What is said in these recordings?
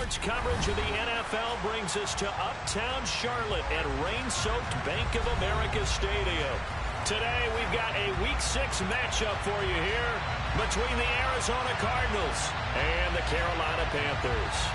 Sports coverage of the NFL brings us to uptown Charlotte at rain-soaked Bank of America Stadium. Today, we've got a Week 6 matchup for you here between the Arizona Cardinals and the Carolina Panthers.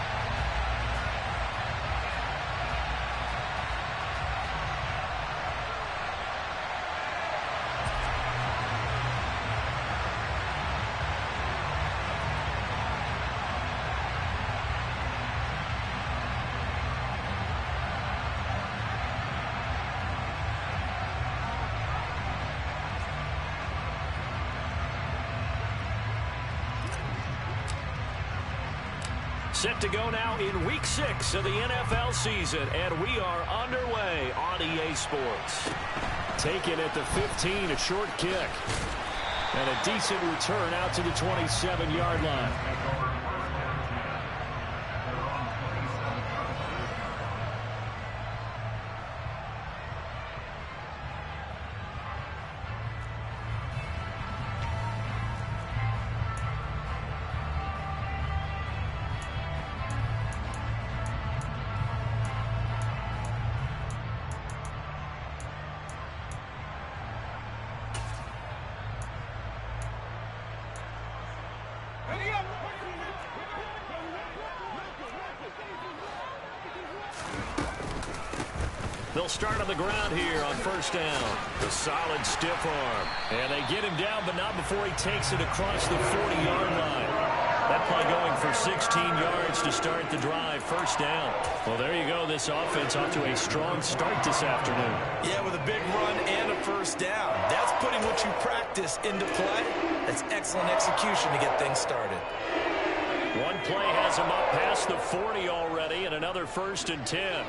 Set to go now in Week 6 of the NFL season, and we are underway on EA Sports. Taken at the 15, a short kick. And a decent return out to the 27-yard line. They'll start on the ground here on first down. The solid stiff arm. And they get him down, but not before he takes it across the 40-yard line. That play going for 16 yards to start the drive. First down. Well, there you go. This offense off to a strong start this afternoon. Yeah, with a big run and a first down. That's putting what you practice into play. That's excellent execution to get things started. One play has him up past the 40 already, and another 1st and 10.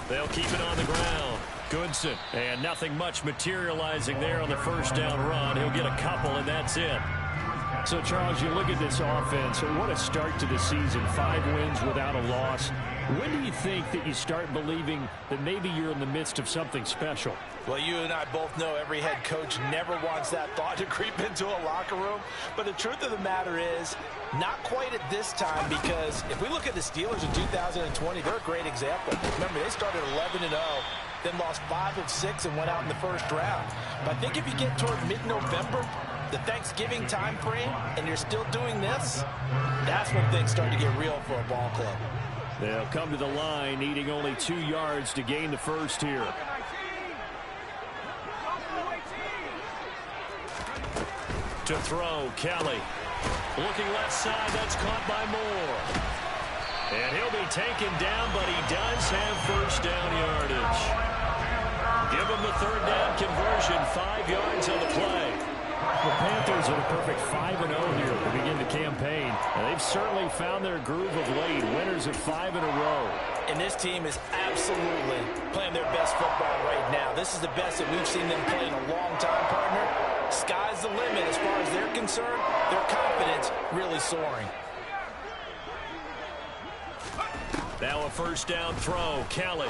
They'll keep it on the ground. Goodson. And nothing much materializing there on the first down run. He'll get a couple, and that's it. So, Charles, you look at this offense. What a start to the season. 5 wins without a loss. When do you think that you start believing that maybe you're in the midst of something special? Well, you and I both know every head coach never wants that thought to creep into a locker room. But the truth of the matter is, not quite at this time, because if we look at the Steelers in 2020, they're a great example. Remember, they started 11-0, then lost 5 of 6 and went out in the first round. But I think if you get toward mid-November, the Thanksgiving time frame, and you're still doing this, that's when things start to get real for a ball club. They'll come to the line, needing only 2 yards to gain the first here. To throw, Kelly. Looking left side, that's caught by Moore. And he'll be taken down, but he does have first down yardage. Give him the 3rd down conversion, 5 yards on the play. The Panthers are the perfect 5-0 here to begin the campaign. And they've certainly found their groove of late, winners of 5 in a row. And this team is absolutely playing their best football right now. This is the best that we've seen them play in a long time, partner. Sky's the limit as far as they're concerned. Their confidence really soaring. Now a first down throw, Kelly.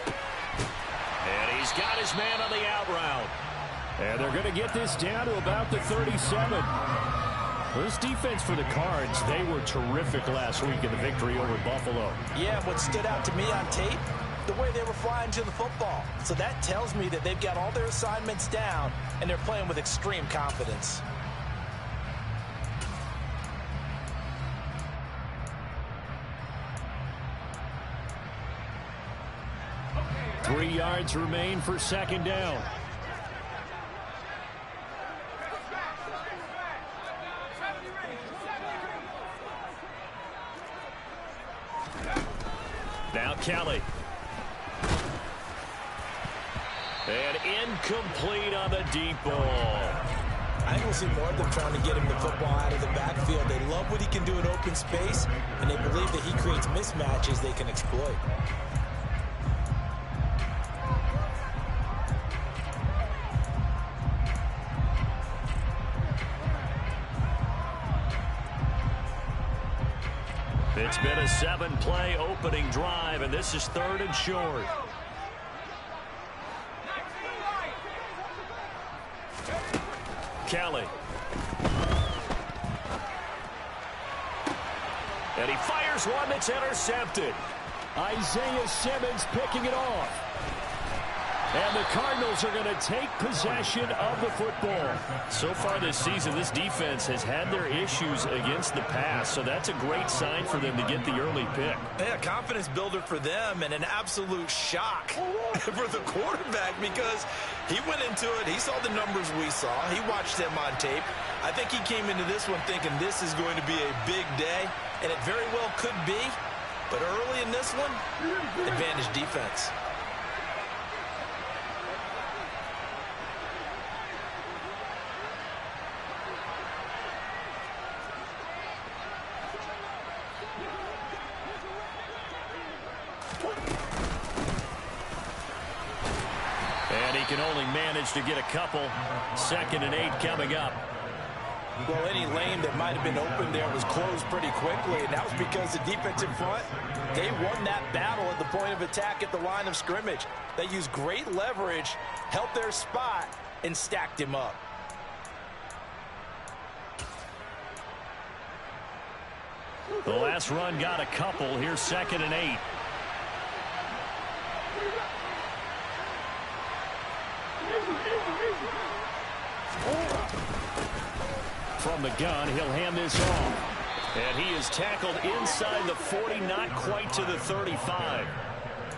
And he's got his man on the out route. And they're going to get this down to about the 37. Well, this defense for the Cards, they were terrific last week in the victory over Buffalo. Yeah, what stood out to me on tape, the way they were flying to the football. So that tells me that they've got all their assignments down, and they're playing with extreme confidence. Okay. 3 yards remain for second down. Now Kelly. And incomplete on the deep ball. I think we'll see more of them trying to get him the football out of the backfield. They love what he can do in open space, and they believe that he creates mismatches they can exploit. It's been a 7-play opening drive, and this is 3rd and short. Kelly. And he fires one that's intercepted. Isaiah Simmons picking it off. And the Cardinals are going to take possession of the football. So far this season, this defense has had their issues against the pass, so that's a great sign for them to get the early pick. Yeah, confidence builder for them and an absolute shock for the quarterback because he went into it. He saw the numbers we saw. He watched them on tape. I think he came into this one thinking this is going to be a big day, and it very well could be. But early in this one, advantage defense. And he can only manage to get a couple. 2nd and 8 coming up. Well, any lane that might have been open there was closed pretty quickly, and that was because the defense in front, they won that battle at the point of attack at the line of scrimmage. They used great leverage, held their spot, and stacked him up. The last run got a couple. Here's 2nd and 8. From the gun, he'll hand this off. And he is tackled inside the 40, not quite to the 35.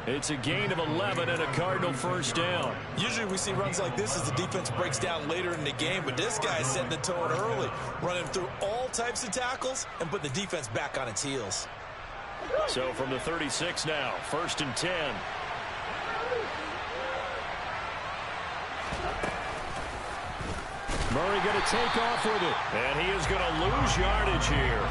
It's a gain of 11 and a Cardinal first down. Usually we see runs like this as the defense breaks down later in the game, but this guy's setting the tone early, running through all types of tackles and putting the defense back on its heels. So from the 36 now, 1st and 10. Murray going to take off with it. And he is going to lose yardage here.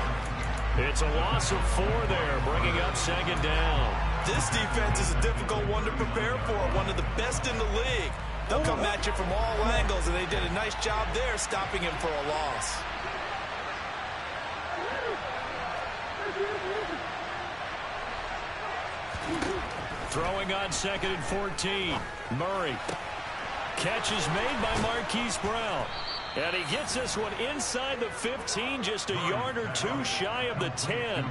It's a loss of 4 there, bringing up 2nd down. This defense is a difficult one to prepare for, one of the best in the league. They'll come at you from all angles, and they did a nice job there stopping him for a loss. Throwing on 2nd and 14. Murray. Catch is made by Marquise Brown. And he gets this one inside the 15, just a yard or 2 shy of the 10.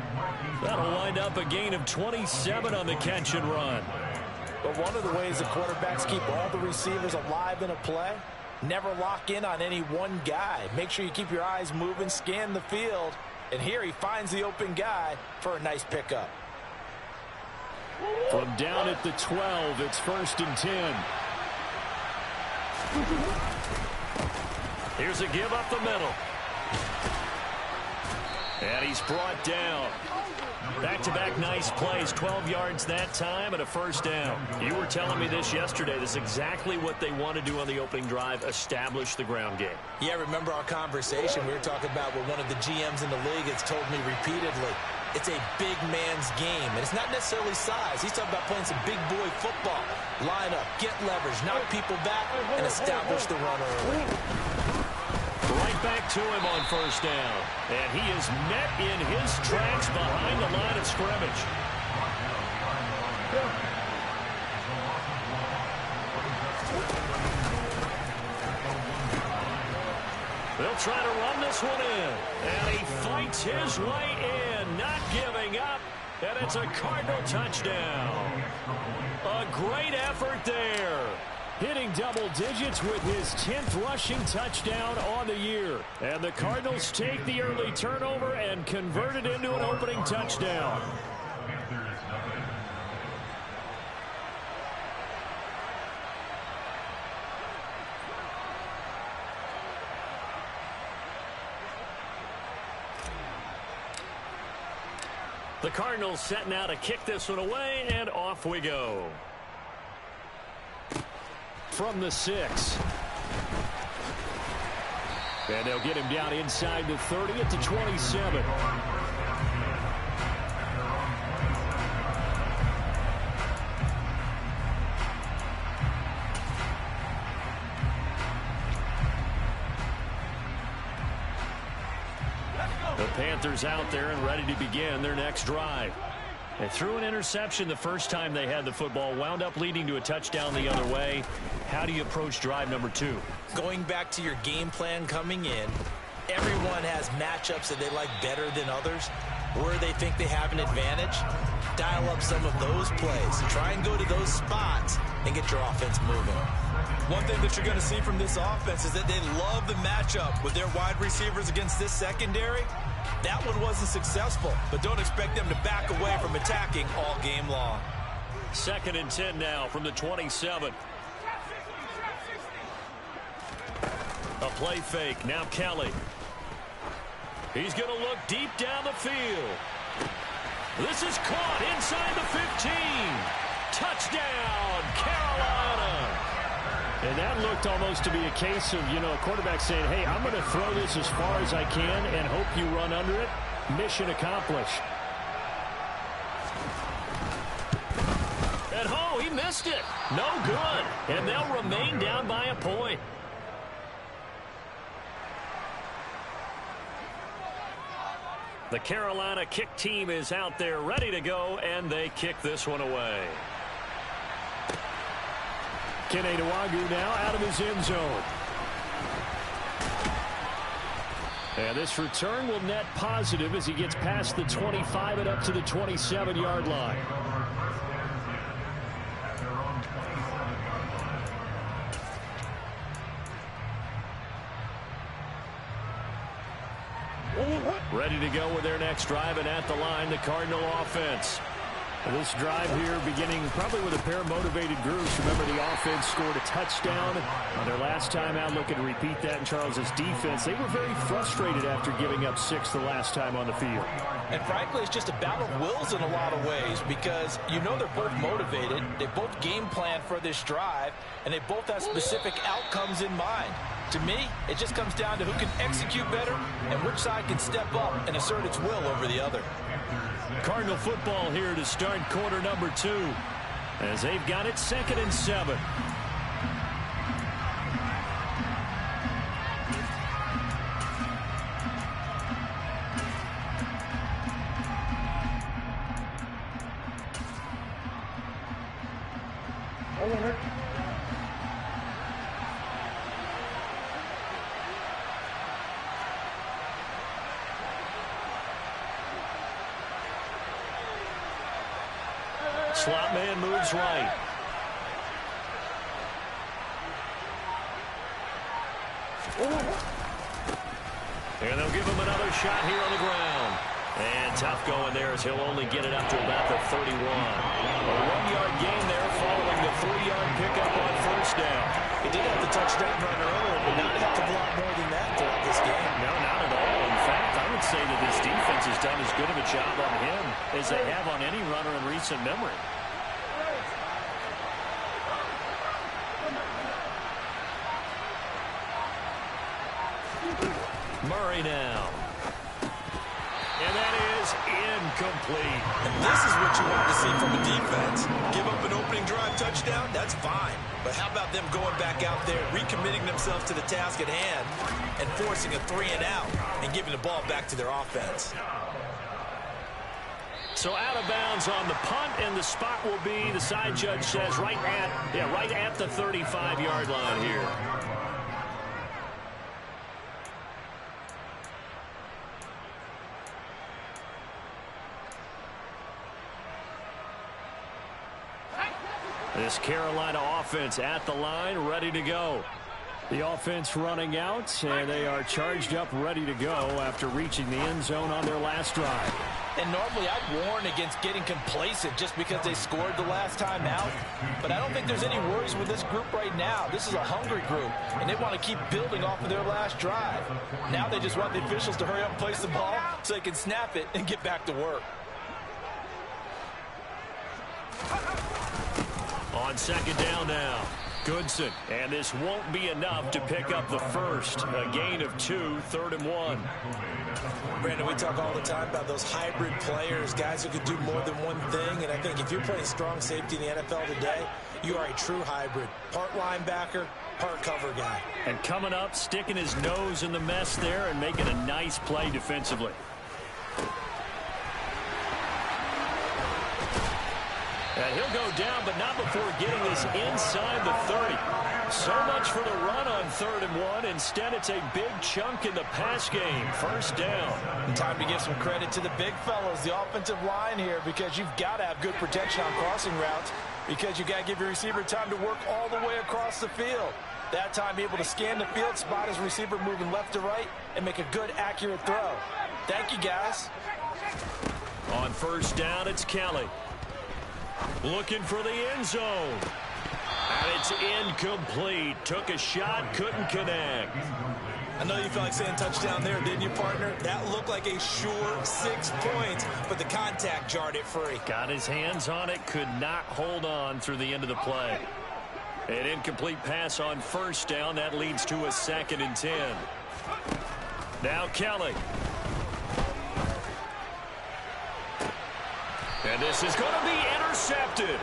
That'll wind up a gain of 27 on the catch and run. But one of the ways the quarterbacks keep all the receivers alive in a play, never lock in on any one guy. Make sure you keep your eyes moving, scan the field. And here he finds the open guy for a nice pickup. From down at the 12, it's 1st and 10. Here's a give up the middle. And he's brought down. Back-to-back nice plays, 12 yards that time and a first down. You were telling me this yesterday. This is exactly what they want to do on the opening drive, establish the ground game. Yeah, remember our conversation we were talking about what one of the GMs in the league has told me repeatedly. It's a big man's game, and it's not necessarily size. He's talking about playing some big boy football. Line up, get leverage, knock people back, and establish the run early. Right back to him on first down. And he is met in his tracks behind the line of scrimmage. They'll try to run this one in. And he fights his way in, not giving up. And it's a Cardinal touchdown. A great effort there. Hitting double digits with his 10th rushing touchdown on the year. And the Cardinals take the early turnover and convert it into an opening touchdown. The Cardinals setting out to kick this one away, and off we go. From the 6. And they'll get him down inside the 30 at the 27. The Panthers out there and ready to begin their next drive. They threw an interception the first time they had the football, wound up leading to a touchdown the other way. How do you approach drive number 2? Going back to your game plan coming in, everyone has matchups that they like better than others. where they think they have an advantage, dial up some of those plays. Try and go to those spots and get your offense moving. One thing that you're going to see from this offense is that they love the matchup with their wide receivers against this secondary. That one wasn't successful, but don't expect them to back away from attacking all game long. 2nd and 10 now from the 27. A play fake. Now Kelly. He's going to look deep down the field. This is caught inside the 15. Touchdown, Carolina. And that looked almost to be a case of, a quarterback saying, hey, I'm going to throw this as far as I can and hope you run under it. Mission accomplished. And he missed it. No good. And they'll remain down by a point. The Carolina kick team is out there ready to go, and they kick this one away. Kenny Nwagu now out of his end zone. And this return will net positive as he gets past the 25 and up to the 27-yard line. Ready to go with their next drive, and at the line, the Cardinal offense. This drive here beginning probably with a pair of motivated groups. Remember, the offense scored a touchdown on their last time out. Looking to repeat that in Charles's defense. They were very frustrated after giving up 6 the last time on the field. And frankly, it's just a battle of wills in a lot of ways because they're both motivated. They both game plan for this drive, and they both have specific outcomes in mind. To me, it just comes down to who can execute better and which side can step up and assert its will over the other. Cardinal football here to start quarter number 2 as they've got it 2nd and 7. Slot man moves right. And they'll give him another shot here on the ground. And tough going there as he'll only get it up to about the 31. A 1-yard gain there following the 3-yard pickup on first down. He did have the touchdown run earlier, but not a heck of a lot more than that throughout this game. No, not at all. In fact, I would say that this defense has done as good of a job on him as they have on any runner in recent memory. Murray now. And that is incomplete. And this is what you want to see from a defense. Give up an opening drive touchdown, that's fine. But how about them going back out there, recommitting themselves to the task at hand, and forcing a 3-and-out and giving the ball back to their offense. So out of bounds on the punt, and the spot will be, the side judge says, right at the 35-yard line here. This Carolina offense at the line, ready to go. The offense running out, and they are charged up, ready to go after reaching the end zone on their last drive. And normally I'd warn against getting complacent just because they scored the last time out. But I don't think there's any worries with this group right now. This is a hungry group, and they want to keep building off of their last drive. Now they just want the officials to hurry up and place the ball so they can snap it and get back to work. On second down now, Goodson. And this won't be enough to pick up the first. A gain of 2, 3rd and 1. Brandon, we talk all the time about those hybrid players, guys who could do more than one thing. And I think if you're playing strong safety in the NFL today, you are a true hybrid. Part linebacker, part cover guy. And coming up, sticking his nose in the mess there and making a nice play defensively. And he'll go down, but not before getting this inside the 30. So much for the run on 3rd and 1. Instead, it's a big chunk in the pass game. First down. And time to give some credit to the big fellas, the offensive line here, because you've got to have good protection on crossing routes, because you've got to give your receiver time to work all the way across the field. That time, be able to scan the field, spot his receiver moving left to right, and make a good, accurate throw. Thank you, guys. On first down, it's Kelly. Looking for the end zone. And it's incomplete. Took a shot, couldn't connect. I know you felt like saying touchdown there, didn't you, partner? That looked like a sure 6 points, but the contact jarred it free. Got his hands on it, could not hold on through the end of the play. An incomplete pass on first down. That leads to a 2nd and 10. Now Kelly. And this is going to be intercepted.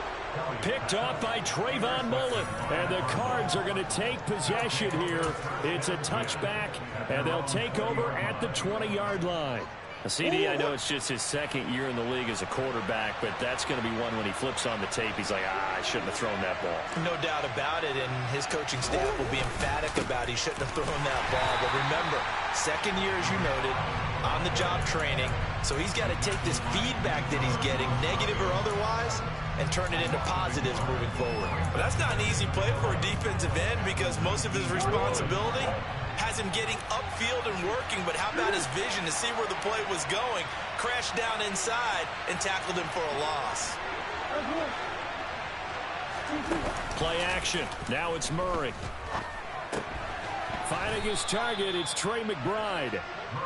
Picked off by Trayvon Mullen. And the Cards are going to take possession here. It's a touchback, and they'll take over at the 20-yard line. CD, I know it's just his 2nd year in the league as a quarterback, but that's going to be one when he flips on the tape. He's like, I shouldn't have thrown that ball. No doubt about it, and his coaching staff will be emphatic about he shouldn't have thrown that ball. But remember, 2nd year, as you noted, on-the-job training, so he's got to take this feedback that he's getting, negative or otherwise, and turn it into positives moving forward. But that's not an easy play for a defensive end, because most of his responsibility has him getting upfield and working, but how about his vision to see where the play was going, crashed down inside, and tackled him for a loss. Play action. Now it's Murray. Finding his target, it's Trey McBride.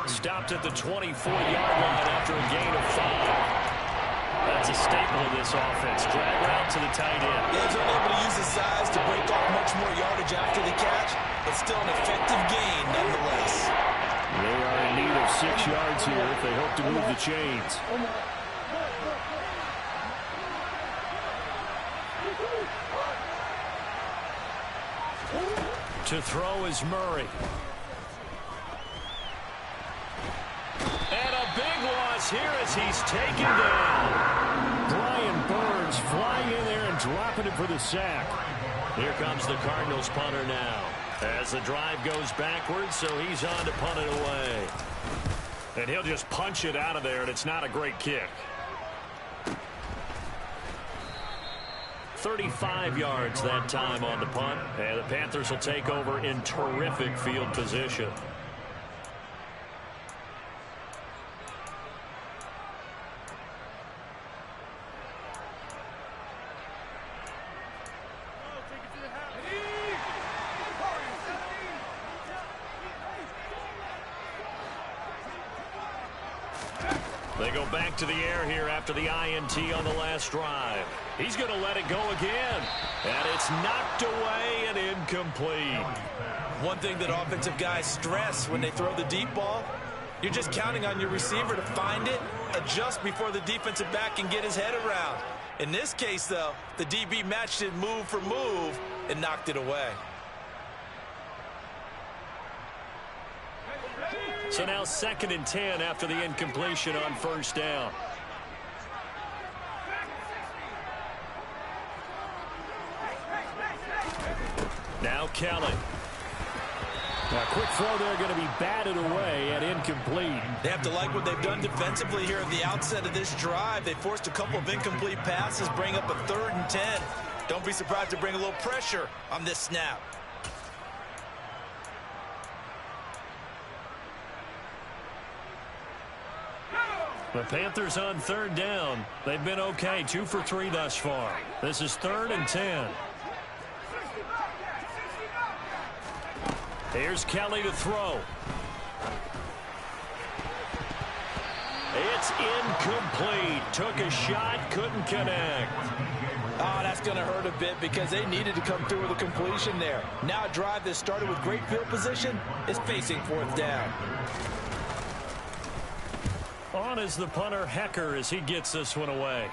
Stopped at the 24-yard line after a gain of 5. That's a staple of this offense. Drag route to the tight end. Yeah, he's only able to use his size to break off much more yardage after the catch, but still an effective gain nonetheless. They are in need of 6 yards here if they hope to move the chains. To throw is Murray. And a big loss here as he's taken down. Brian Burns flying in there and dropping him for the sack. Here comes the Cardinals punter now. As the drive goes backwards, so he's on to punt it away. And he'll just punch it out of there, and it's not a great kick. 35 yards that time on the punt, and the Panthers will take over in terrific field position. They go back to the air here after the INT on the last drive. He's going to let it go again. And it's knocked away and incomplete. One thing that offensive guys stress when they throw the deep ball, you're just counting on your receiver to find it, adjust before the defensive back can get his head around. In this case, though, the DB matched it move for move and knocked it away. So now 2nd and 10 after the incompletion on first down. Now Kelly. Now quick throw there going to be batted away and incomplete. They have to like what they've done defensively here at the outset of this drive. They forced a couple of incomplete passes, bring up a 3rd and 10. Don't be surprised to bring a little pressure on this snap. The Panthers on 3rd down. They've been okay, 2 for 3 thus far. This is 3rd and 10. Here's Kelly to throw. It's incomplete. Took a shot, couldn't connect. Oh, that's going to hurt a bit because they needed to come through with a completion there. Now a drive that started with great field position is facing 4th down. On is the punter Hecker as he gets this one away.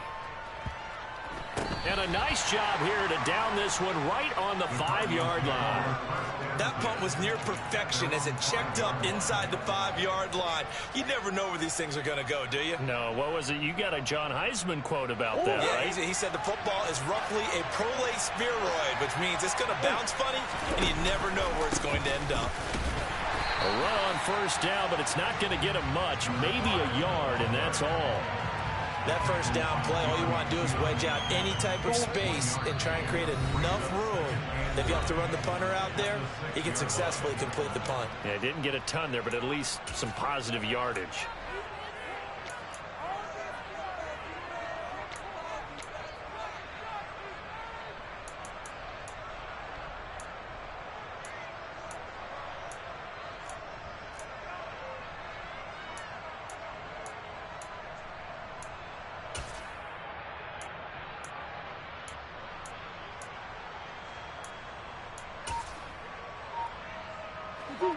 And a nice job here to down this one right on the 5-yard line. That punt was near perfection as it checked up inside the 5-yard line. You never know where these things are going to go, do you? No, what was it? You got a John Heisman quote about that, yeah, right? He said the football is roughly a prolate spheroid, which means it's going to bounce funny, and you never know where it's going to end up. A run on first down, but it's not going to get him much. Maybe a yard, and that's all. That first down play, all you want to do is wedge out any type of space and try and create enough room that if you have to run the punter out there, he can successfully complete the punt. Yeah, didn't get a ton there, but at least some positive yardage.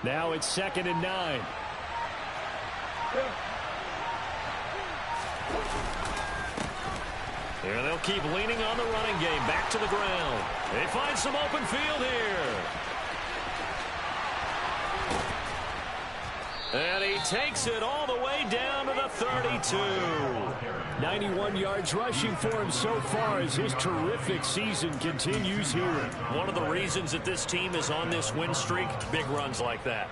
Now it's 2nd and 9. Here they'll keep leaning on the running game. Back to the ground. They find some open field here. And he takes it all the way down to the 32. 91 yards rushing for him so far as his terrific season continues here. One of the reasons that this team is on this win streak, big runs like that.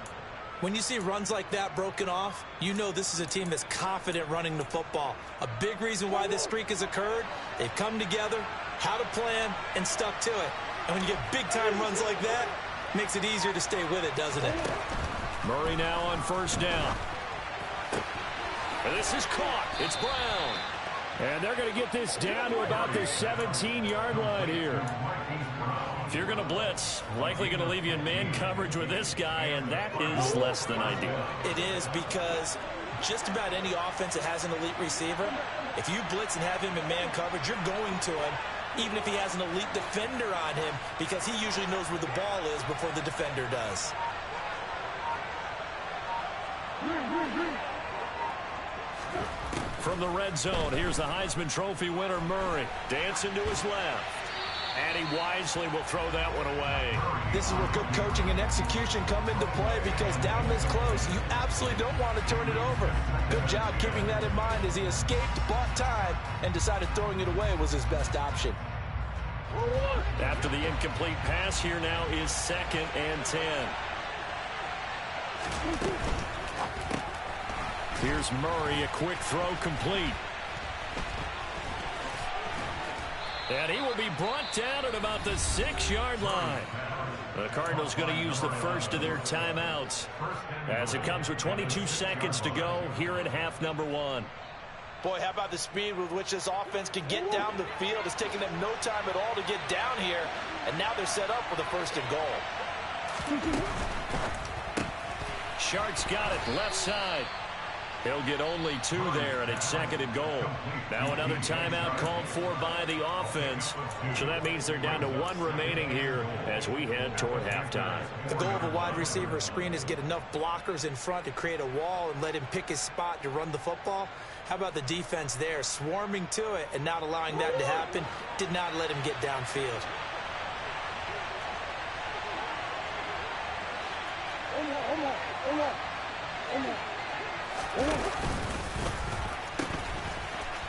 When you see runs like that broken off, you know this is a team that's confident running the football. A big reason why this streak has occurred, they've come together, had a plan, and stuck to it. And when you get big-time runs like that, it makes it easier to stay with it, doesn't it? Murray now on first down. And this is caught. It's Brown. And they're going to get this down to about the 17-yard line here. If you're going to blitz, likely going to leave you in man coverage with this guy, and that is less than ideal. It is, because just about any offense that has an elite receiver, if you blitz and have him in man coverage, you're going to him, even if he has an elite defender on him, because he usually knows where the ball is before the defender does. From the red zone, here's the Heisman Trophy winner, Murray. Dancing to his left. And he wisely will throw that one away. This is where good coaching and execution come into play, because down this close, you absolutely don't want to turn it over. Good job keeping that in mind as he escaped, bought time, and decided throwing it away was his best option. After the incomplete pass, here now is 2nd and 10. Here's Murray, a quick throw complete. And he will be brought down at about the 6-yard line. The Cardinals going to use the first of their timeouts as it comes with 22 seconds to go here at half number 1. Boy, how about the speed with which this offense can get down the field? It's taken them no time at all to get down here, and now they're set up with a 1st and goal. Shart's got it left side. He'll get only 2 there, and it's 2nd and goal. Now another timeout called for by the offense. So that means they're down to 1 remaining here as we head toward halftime. The goal of a wide receiver screen is get enough blockers in front to create a wall and let him pick his spot to run the football. How about the defense there, swarming to it and not allowing that to happen? Did not let him get downfield.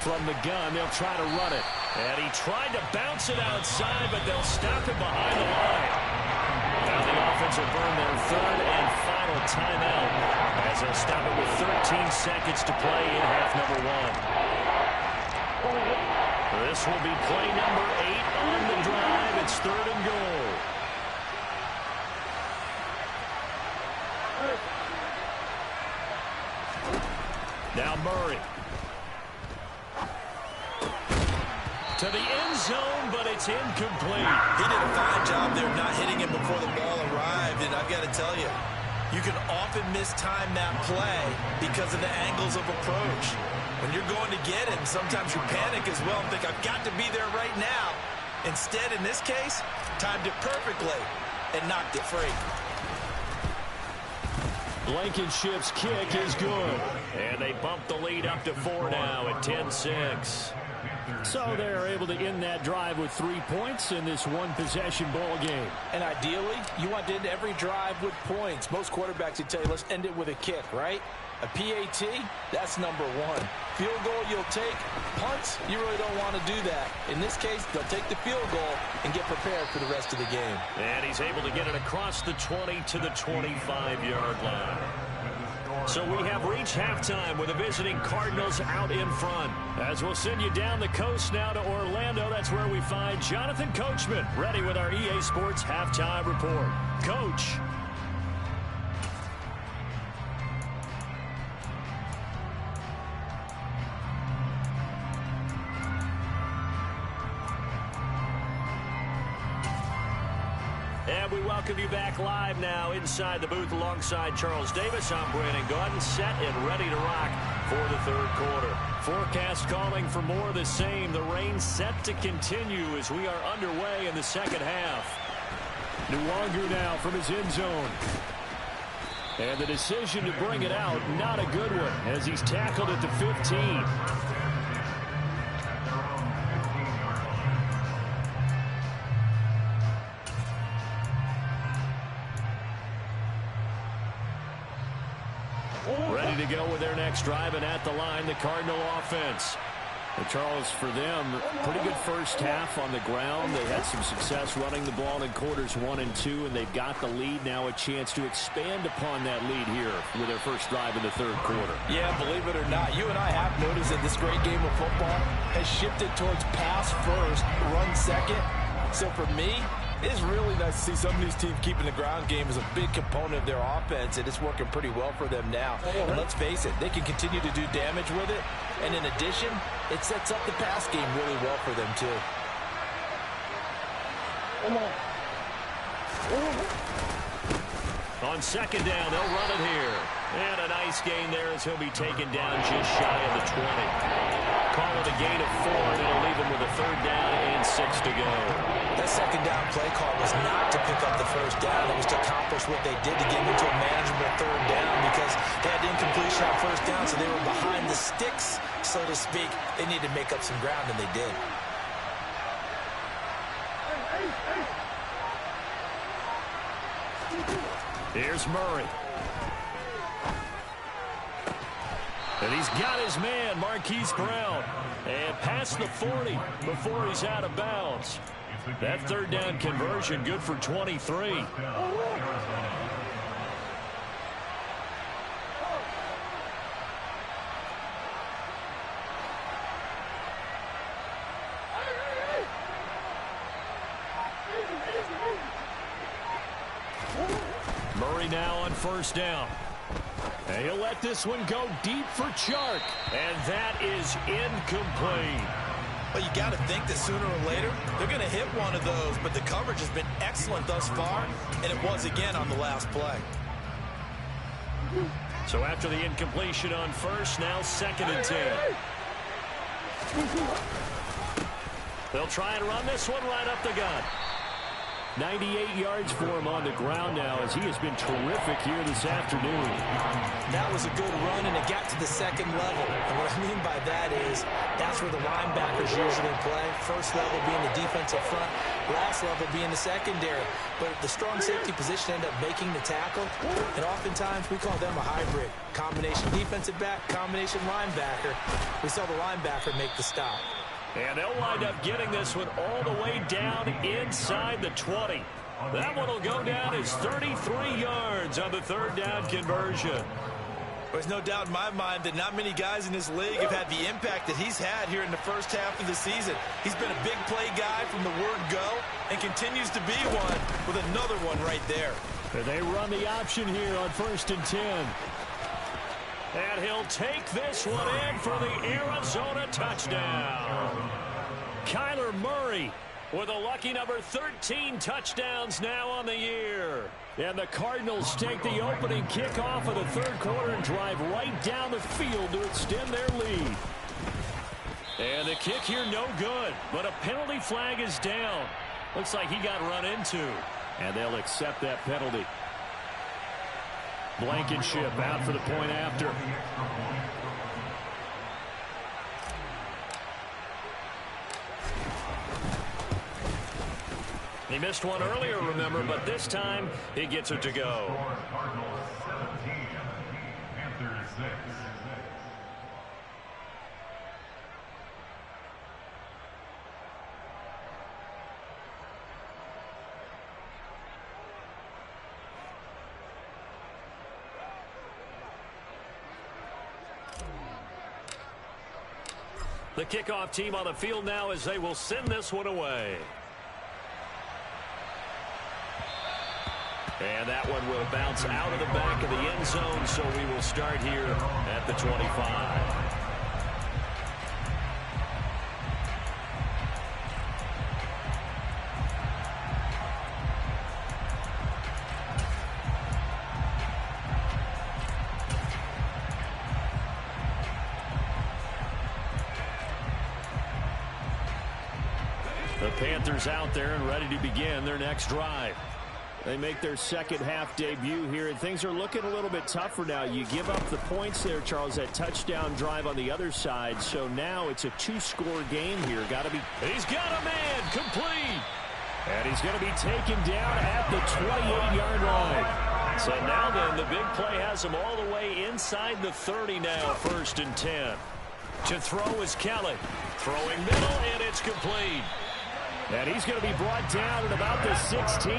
From the gun, they'll try to run it. And he tried to bounce it outside, but they'll stop him behind the line. Now the offense will burn their 3rd and final timeout as they'll stop it with 13 seconds to play in half number 1. This will be play number 8 on the drive. It's 3rd and goal. Now Murray. To the end zone, but it's incomplete. He did a fine job there not hitting him before the ball arrived, and I've got to tell you, you can often mistime that play because of the angles of approach. When you're going to get him, sometimes you panic as well and think, I've got to be there right now. Instead, in this case, timed it perfectly and knocked it free. Blankenship's kick is good. And they bump the lead up to 4 now at 10-6. So they're able to end that drive with 3 points in this one-possession ball game. And ideally, you want to end every drive with points. Most quarterbacks would tell you, let's end it with a kick, right? A PAT, that's number one. Field goal you'll take. Punts, you really don't want to do that. In this case, they'll take the field goal and get prepared for the rest of the game. And he's able to get it across the 20 to the 25-yard line. So we have reached halftime with the visiting Cardinals out in front. As we'll send you down the coast now to Orlando, that's where we find Jonathan Coachman ready with our EA Sports Halftime Report. Coach. And we welcome you back live now inside the booth alongside Charles Davis. I'm Brandon Gaudin, set and ready to rock for the third quarter. Forecast calling for more of the same. The rain set to continue as we are underway in the second half. Nwangu now from his end zone. And the decision to bring it out, not a good one, as he's tackled at the 15. Ready to go with their next drive, and at the line, the Cardinal offense. And Charles, for them, pretty good first half on the ground. They had some success running the ball in quarters 1 and 2, and they've got the lead now, a chance to expand upon that lead here with their first drive in the third quarter. Yeah, believe it or not, you and I have noticed that this great game of football has shifted towards pass first, run second. So for me, it's really nice to see some of these teams keeping the ground game as a big component of their offense, and it's working pretty well for them now. And let's face it, they can continue to do damage with it, and in addition, it sets up the pass game really well for them too. On second down, they'll run it here. And a nice gain there as he'll be taken down just shy of the 20. Call it a gain of 4, and it'll leave him with a third down and 6 to go. That second down play call was not to pick up the first down. It was to accomplish what they did to get into a manageable third down because they had incompletion on first down, so they were behind the sticks, so to speak. They needed to make up some ground, and they did. Here's Murray. And he's got his man, Marquise Brown. And past the 40 before he's out of bounds. That third down conversion good for 23. Murray now on first down. And he'll let this one go deep for Chark. And that is incomplete. Well, you got to think that sooner or later, they're going to hit one of those, but the coverage has been excellent thus far, and it was again on the last play. So after the incompletion on first, now second and 10. They'll try and run this one right up the gut. 98 yards for him on the ground now as he has been terrific here this afternoon. That was a good run, and it got to the second level. And what I mean by that is that's where the linebackers usually play. First level being the defensive front, last level being the secondary. But the strong safety position ended up making the tackle, and oftentimes we call them a hybrid. Combination defensive back, combination linebacker. We saw the linebacker make the stop. And they'll wind up getting this one all the way down inside the 20. That one will go down as 33 yards on the third down conversion. There's no doubt in my mind that not many guys in this league have had the impact that he's had here in the first half of the season. He's been a big play guy from the word go and continues to be one with another one right there. And they run the option here on first and 10. And he'll take this one in for the Arizona touchdown. Kyler Murray with a lucky number 13 touchdowns now on the year. And the Cardinals take the opening kickoff of the third quarter and drive right down the field to extend their lead. And the kick here no good, but a penalty flag is down. Looks like he got run into. And they'll accept that penalty. Blankenship out for the point after. He missed one earlier, remember, but this time he gets it to go. Cardinals 17, Panthers 6. The kickoff team on the field now as they will send this one away. And that one will bounce out of the back of the end zone, so we will start here at the 25. The Panthers out there and ready to begin their next drive. They make their second half debut here, and things are looking a little bit tougher now. You give up the points there, Charles, that touchdown drive on the other side. So now it's a two-score game here. He's got a man complete. And he's going to be taken down at the 28-yard line. So now then, the big play has him all the way inside the 30 now, 1st and 10. To throw is Kelly. Throwing middle, and it's complete. And he's going to be brought down at about the 16.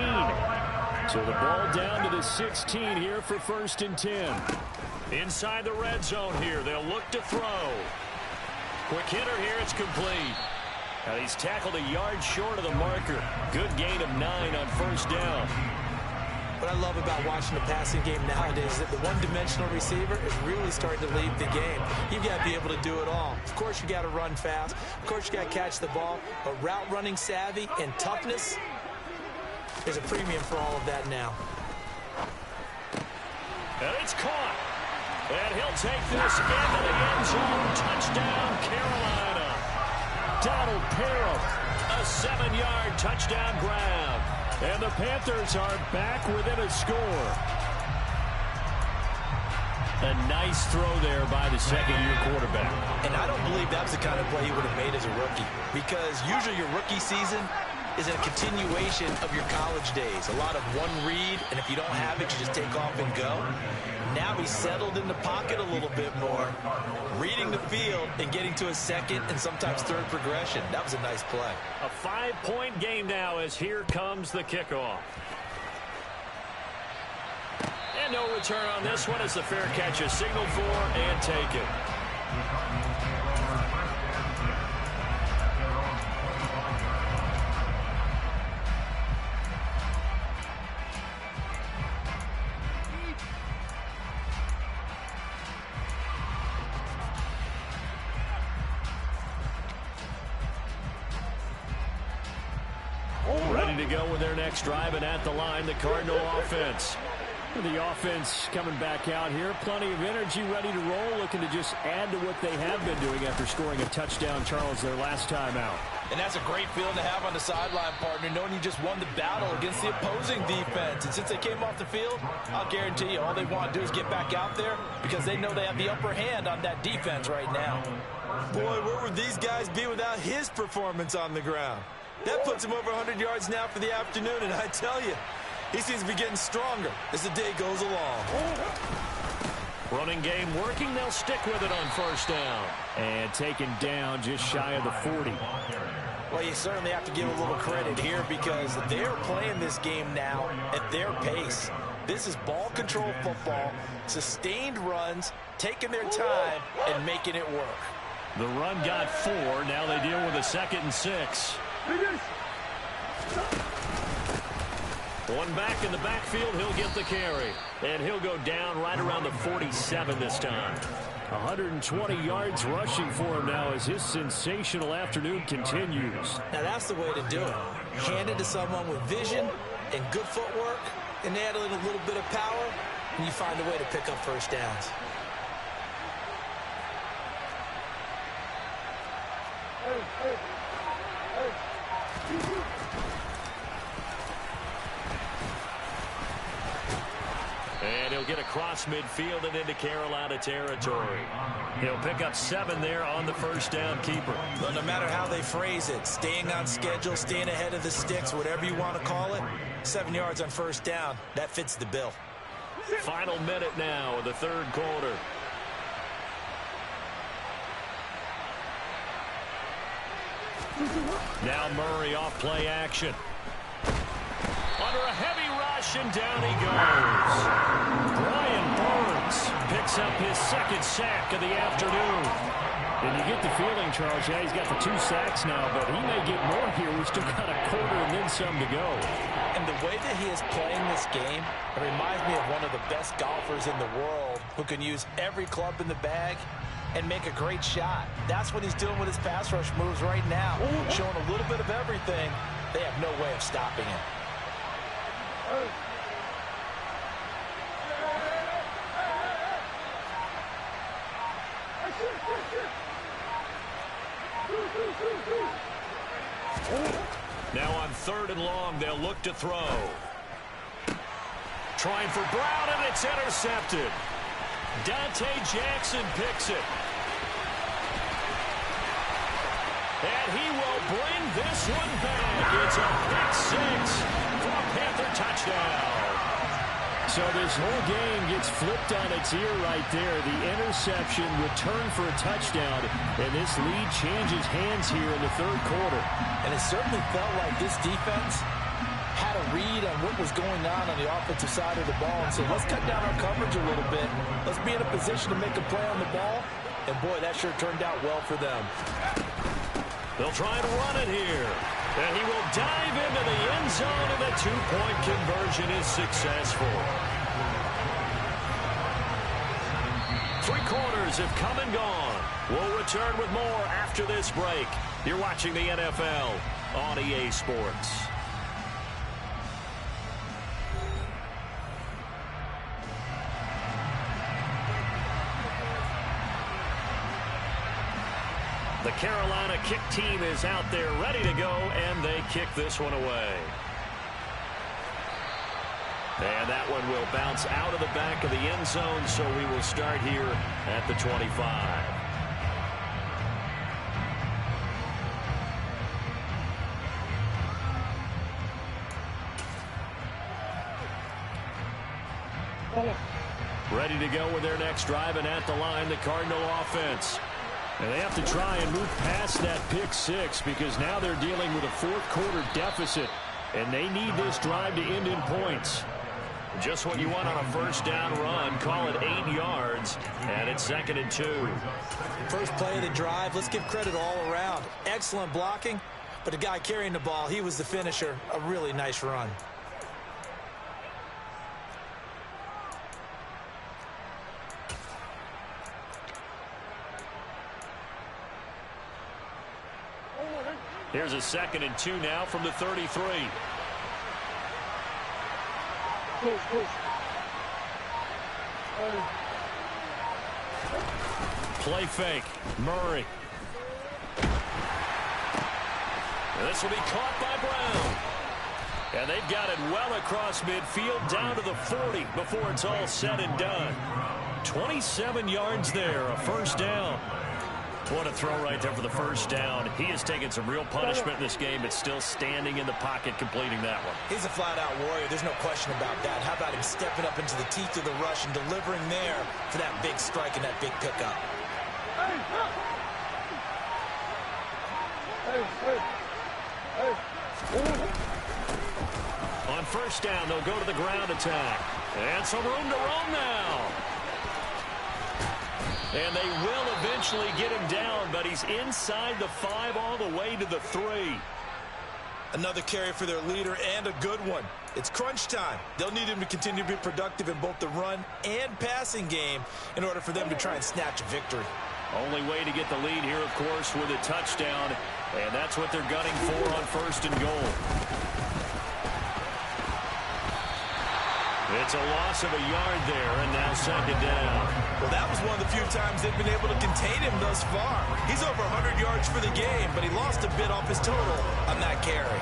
So the ball down to the 16 here for 1st and 10. Inside the red zone here. They'll look to throw. Quick hitter here. It's complete. Now he's tackled a yard short of the marker. Good gain of 9 on 1st down. What I love about watching the passing game nowadays is that the one-dimensional receiver is really starting to lead the game. You've got to be able to do it all. Of course, you got to run fast. Of course, you got to catch the ball. But route running savvy and toughness, there's a premium for all of that now. And it's caught. And he'll take this into the end zone. Touchdown, Carolina. Donald Parham, a 7-yard touchdown grab. And the Panthers are back within a score. A nice throw there by the second-year quarterback. And I don't believe that's the kind of play he would have made as a rookie, because usually your rookie season is a continuation of your college days. A lot of one read, and if you don't have it, you just take off and go. Now he's settled in the pocket a little bit more, reading the field and getting to a second and sometimes third progression. That was a nice play. A 5-point game now as here comes the kickoff. And no return on this one as the fair catch is signaled for and taken. Ready to go with their next drive, and at the line, the Cardinal offense. The offense coming back out here. Plenty of energy, ready to roll, looking to just add to what they have been doing after scoring a touchdown, Charles, their last time out. And that's a great feeling to have on the sideline, partner, knowing you just won the battle against the opposing defense. And since they came off the field, I'll guarantee you all they want to do is get back out there because they know they have the upper hand on that defense right now. Boy, where would these guys be without his performance on the ground? That puts him over 100 yards now for the afternoon, and I tell you, he seems to be getting stronger as the day goes along. Running game working. They'll stick with it on 1st down. And taken down just shy of the 40. Well, you certainly have to give a little credit here because they're playing this game now at their pace. This is ball control football, sustained runs, taking their time, and making it work. The run got 4. Now they deal with a 2nd and 6. One back in the backfield, he'll get the carry. And he'll go down right around the 47 this time. 120 yards rushing for him now as his sensational afternoon continues. Now that's the way to do it. Hand it to someone with vision and good footwork, and add in a little bit of power, and you find a way to pick up 1st downs. And he'll get across across midfield and into Carolina territory. He'll pick up 7 there on the first down keeper. Well, no matter how they phrase it, staying on schedule, staying ahead of the sticks, whatever you want to call it, 7 yards on first down, that fits the bill. Final minute now of the third quarter. Now Murray off play action. Under a heavy rush, and down he goes. Brian Burns picks up his second sack of the afternoon. And you get the feeling, Charles, yeah, he's got the 2 sacks now, but he may get more here. We've still got a quarter and then some to go. And the way that he is playing this game, it reminds me of one of the best golfers in the world who can use every club in the bag and make a great shot. That's what he's doing with his pass rush moves right now. Showing a little bit of everything. They have no way of stopping him. Now on 3rd and long, they'll look to throw. Trying for Brown, and it's intercepted. Dante Jackson picks it. And he will bring this one back. It's a pick 6 for a Panther touchdown. So this whole game gets flipped on its ear right there. The interception, return for a touchdown, and this lead changes hands here in the third quarter. And it certainly felt like this defense had a read on what was going on the offensive side of the ball. And so let's cut down our coverage a little bit. Let's be in a position to make a play on the ball. And, boy, that sure turned out well for them. They'll try to run it here. And he will dive into the end zone, and the 2-point conversion is successful. 3 quarters have come and gone. We'll return with more after this break. You're watching the NFL on EA Sports. The Carolina kick team is out there ready to go, and they kick this one away. And that one will bounce out of the back of the end zone, so we will start here at the 25. Ready to go with their next drive, and at the line, the Cardinal offense. And they have to try and move past that pick 6 because now they're dealing with a fourth quarter deficit, and they need this drive to end in points. Just what you want on a first down run. Call it 8 yards, and it's 2nd and 2. First play of the drive, let's give credit all around. Excellent blocking, but the guy carrying the ball, he was the finisher. A really nice run. Here's a 2nd and 2 now from the 33. Play fake. Murray. And this will be caught by Brown. And they've got it well across midfield down to the 40 before it's all said and done. 27 yards there, a first down. What a throw right there for the first down. He has taken some real punishment in this game, but still standing in the pocket completing that one. He's a flat-out warrior. There's no question about that. How about him stepping up into the teeth of the rush and delivering there for that big strike and that big pickup? On first down, they'll go to the ground attack. And some room to roam now. And they will eventually get him down, but he's inside the 5 all the way to the 3. Another carry for their leader, and a good one. It's crunch time. They'll need him to continue to be productive in both the run and passing game in order for them to try and snatch a victory. Only way to get the lead here, of course, with a touchdown, and that's what they're gunning for on 1st and goal. It's a loss of a yard there, and now 2nd down. Well, that was one of the few times they've been able to contain him thus far. He's over 100 yards for the game, but he lost a bit off his total on that carry.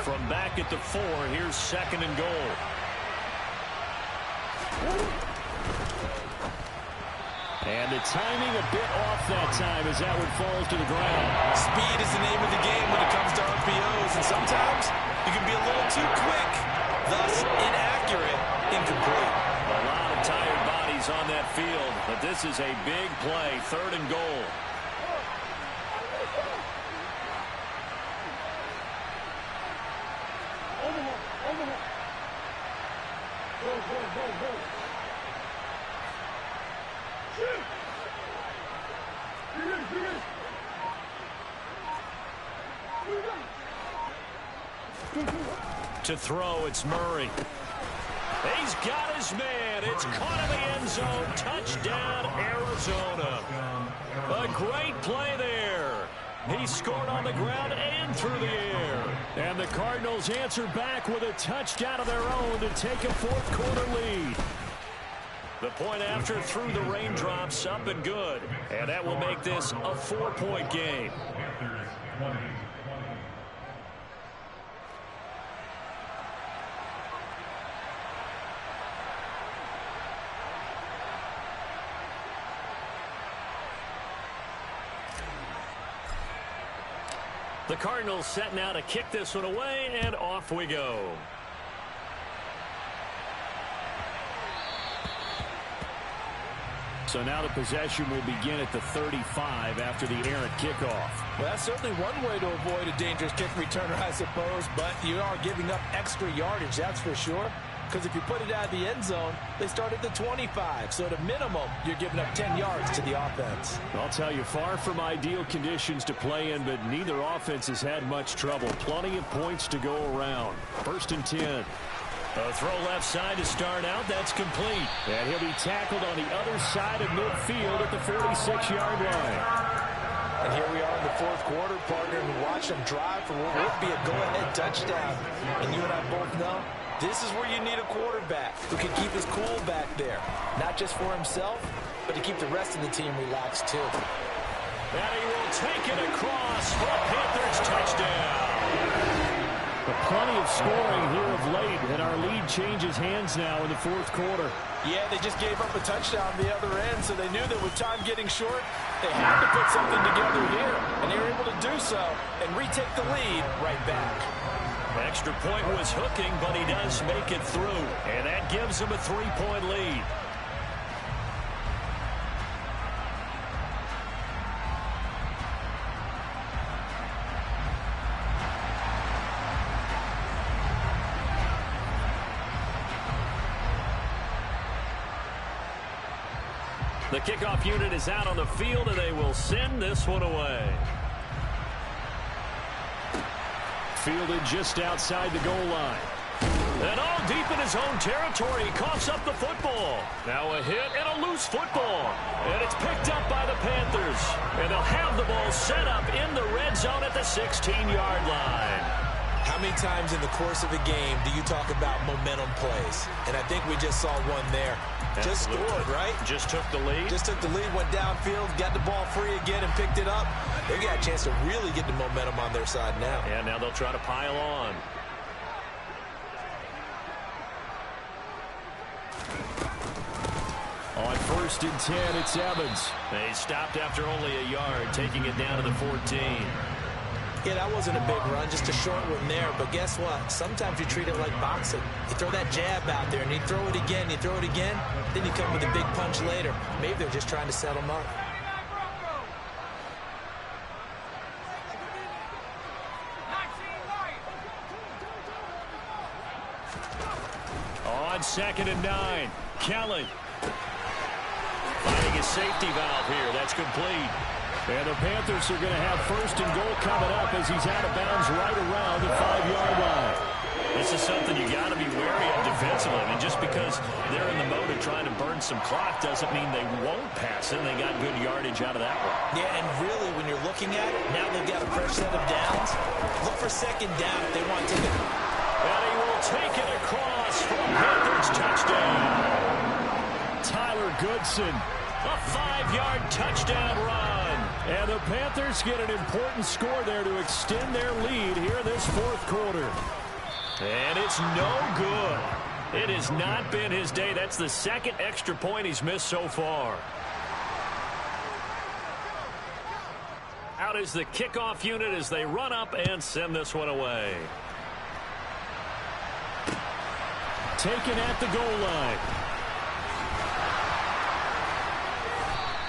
From back at the 4, here's 2nd and goal. And the timing a bit off that time as that one falls to the ground. Speed is the name of the game when it comes to RPOs, and sometimes you can be a little too quick, thus inaccurate, incomplete. A lot of tired bodies on that field, but this is a big play, 3rd and goal. To throw, it's Murray. He's got his man. It's caught in the end zone. Touchdown, Arizona. A great play there. He scored on the ground and through the air. And the Cardinals answer back with a touchdown of their own to take a 4th quarter lead. The point after through the raindrops, up and good. And that will make this a 4-point game. Panthers 20. The Cardinals set now to kick this one away, and off we go. So now the possession will begin at the 35 after the errant kickoff. Well, that's certainly one way to avoid a dangerous kick returner, I suppose, but you are giving up extra yardage, that's for sure. Because if you put it out of the end zone, they start at the 25. So at a minimum, you're giving up 10 yards to the offense. I'll tell you, far from ideal conditions to play in, but neither offense has had much trouble. Plenty of points to go around. 1st and 10. A throw left side to start out. That's complete. And he'll be tackled on the other side of midfield at the 46-yard line. And here we are in the 4th quarter, partner, and watch them drive for what would be a go-ahead touchdown. And you and I both know this is where you need a quarterback who can keep his cool back there. Not just for himself, but to keep the rest of the team relaxed, too. And he will take it across for a Panthers touchdown. But plenty of scoring here of late, and our lead changes hands now in the 4th quarter. Yeah, they just gave up a touchdown on the other end, so they knew that with time getting short, they had to put something together here, and they were able to do so and retake the lead right back. Extra point was hooking, but he does make it through, and that gives him a 3-point lead. The kickoff unit is out on the field, and they will send this one away. Fielded just outside the goal line. And all deep in his own territory, he coughs up the football. Now a hit and a loose football. And it's picked up by the Panthers. And they'll have the ball set up in the red zone at the 16-yard line. How many times in the course of a game do you talk about momentum plays? And I think we just saw one there. Just scored, right? Just took the lead. Just took the lead, went downfield, got the ball free again, and picked it up. They've got a chance to really get the momentum on their side now. And now they'll try to pile on. On 1st and 10, it's Evans. They stopped after only a yard, taking it down to the 14. Yeah, that wasn't a big run, just a short one there. But guess what? Sometimes you treat it like boxing. You throw that jab out there, and you throw it again, you throw it again, then you come with a big punch later. Maybe they're just trying to set them up. On 2nd and 9, Kelly. Finding his safety valve here. That's complete. And the Panthers are going to have 1st and goal coming up as he's out of bounds right around the 5-yard line. This is something you got to be wary of defensively. I mean, just because they're in the mode of trying to burn some clock doesn't mean they won't pass it. They got good yardage out of that one. Yeah, and really, when you're looking at it, now they've got a fresh set of downs. Look for 2nd down if they want to take it. And he will take it across for a Panthers touchdown. Tyler Goodson, a 5-yard touchdown run. And the Panthers get an important score there to extend their lead here in this fourth quarter. And it's no good. It has not been his day. That's the second extra point he's missed so far. Out is the kickoff unit as they run up and send this one away. Taken at the goal line.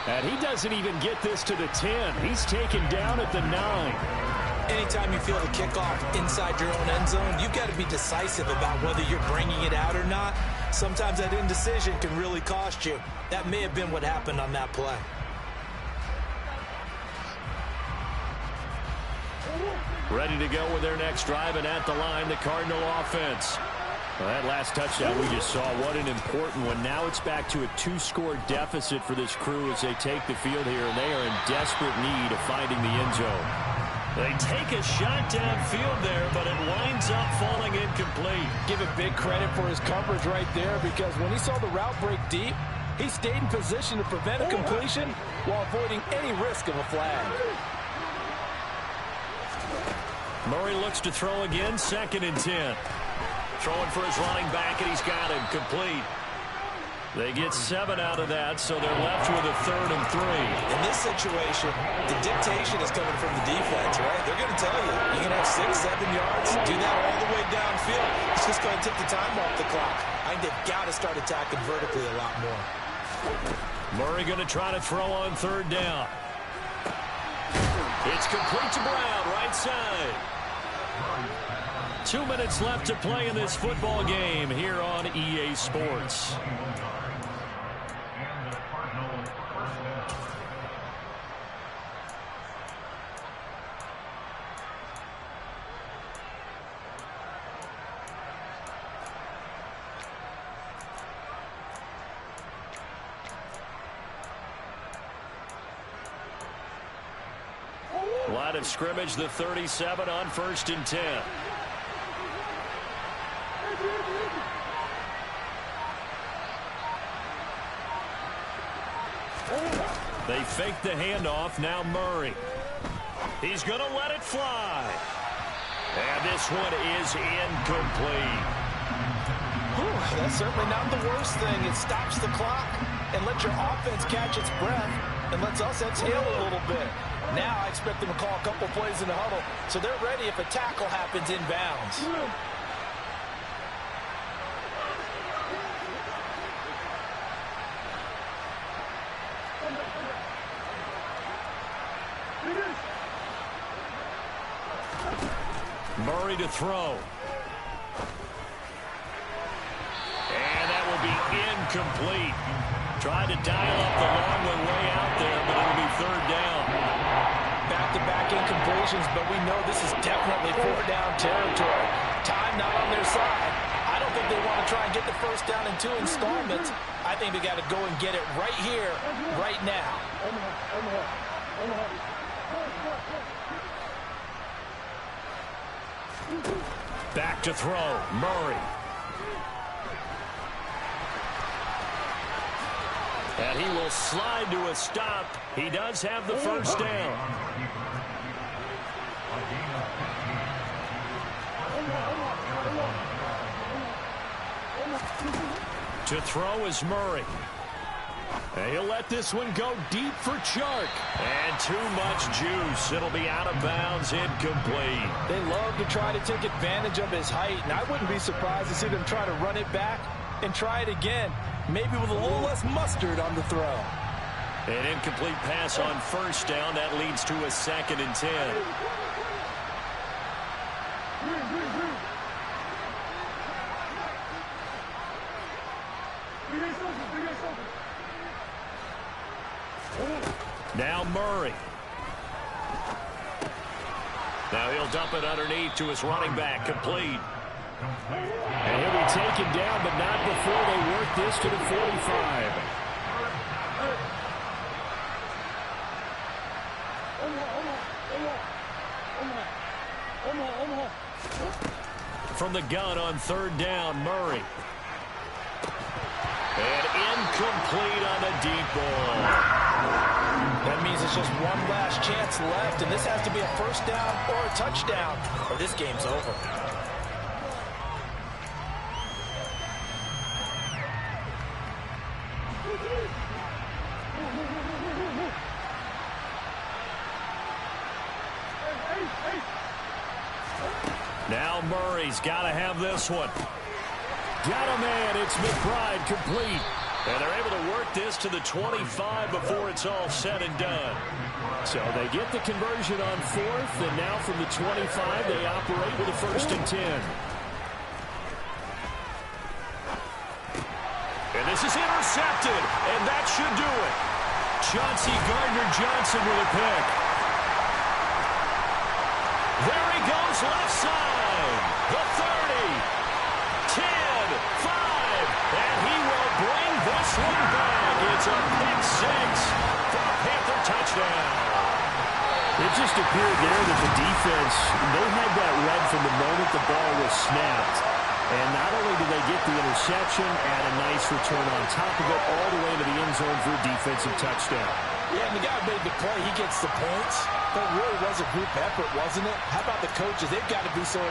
And he doesn't even get this to the 10. He's taken down at the 9. Anytime you feel the kickoff inside your own end zone, you've got to be decisive about whether you're bringing it out or not. Sometimes that indecision can really cost you. That may have been what happened on that play. Ready to go with their next drive, and at the line, the Cardinal offense. Well, that last touchdown we just saw, what an important one. Now it's back to a 2-score deficit for this crew as they take the field here, and they are in desperate need of finding the end zone. They take a shot downfield there, but it winds up falling incomplete. Give it big credit for his coverage right there, because when he saw the route break deep, he stayed in position to prevent a completion while avoiding any risk of a flag. Murray looks to throw again, 2nd and 10. Throwing for his running back, and he's got him complete. They get 7 out of that, so they're left with a 3rd and 3. In this situation, the dictation is coming from the defense, right? They're going to tell you, you can have 6, 7 yards, do that all the way downfield. It's just going to take the time off the clock. I think they've got to start attacking vertically a lot more. Murray going to try to throw on 3rd down. It's complete to Brown, right side. 2 minutes left to play in this football game here on EA Sports. Line of scrimmage, the 37 on 1st and 10. They fake the handoff. Now Murray. He's going to let it fly. And this one is incomplete. Whew, that's certainly not the worst thing. It stops the clock and lets your offense catch its breath and lets us exhale a little bit. Now I expect them to call a couple plays in the huddle, so they're ready if a tackle happens inbounds. Murray to throw. And that will be incomplete. Tried to dial up the long one way out there, but it'll be 3rd down. Back-to-back incompletions, but we know this is definitely 4th down territory. Time not on their side. I don't think they want to try and get the 1st down in 2 installments. I think they got to go and get it right here, right now. Back to throw. Murray. And he will slide to a stop. He does have the 1st down. To throw is Murray. And he'll let this one go deep for Chark. And too much juice. It'll be out of bounds, incomplete. They love to try to take advantage of his height, and I wouldn't be surprised to see them try to run it back and try it again, maybe with a little less mustard on the throw. An incomplete pass on 1st down. That leads to a 2nd and 10. Now Murray. Now he'll dump it underneath to his running back, complete. And he'll be taken down, but not before they work this to the 45. From the gun on 3rd down, Murray. And incomplete on the deep ball. That means it's just one last chance left, and this has to be a first down or a touchdown, or this game's over. Now Murray's got to have this one. Got a man. It's McBride complete. And they're able to work this to the 25 before it's all said and done. So they get the conversion on fourth, and now from the 25, they operate with a 1st and 10. And this is intercepted, and that should do it. Chauncey Gardner-Johnson with a pick. There he goes, left side. The 30, 10, 5, and he will bring this one back. It's a pick six for a Panther touchdown. It just appeared there that the defense, they had that read from the moment the ball was snapped. And not only did they get the interception, add a nice return on top of it, all the way to the end zone for a defensive touchdown. Yeah, and the guy made the play. He gets the points. But it really was a group effort, wasn't it? How about the coaches? They've got to be so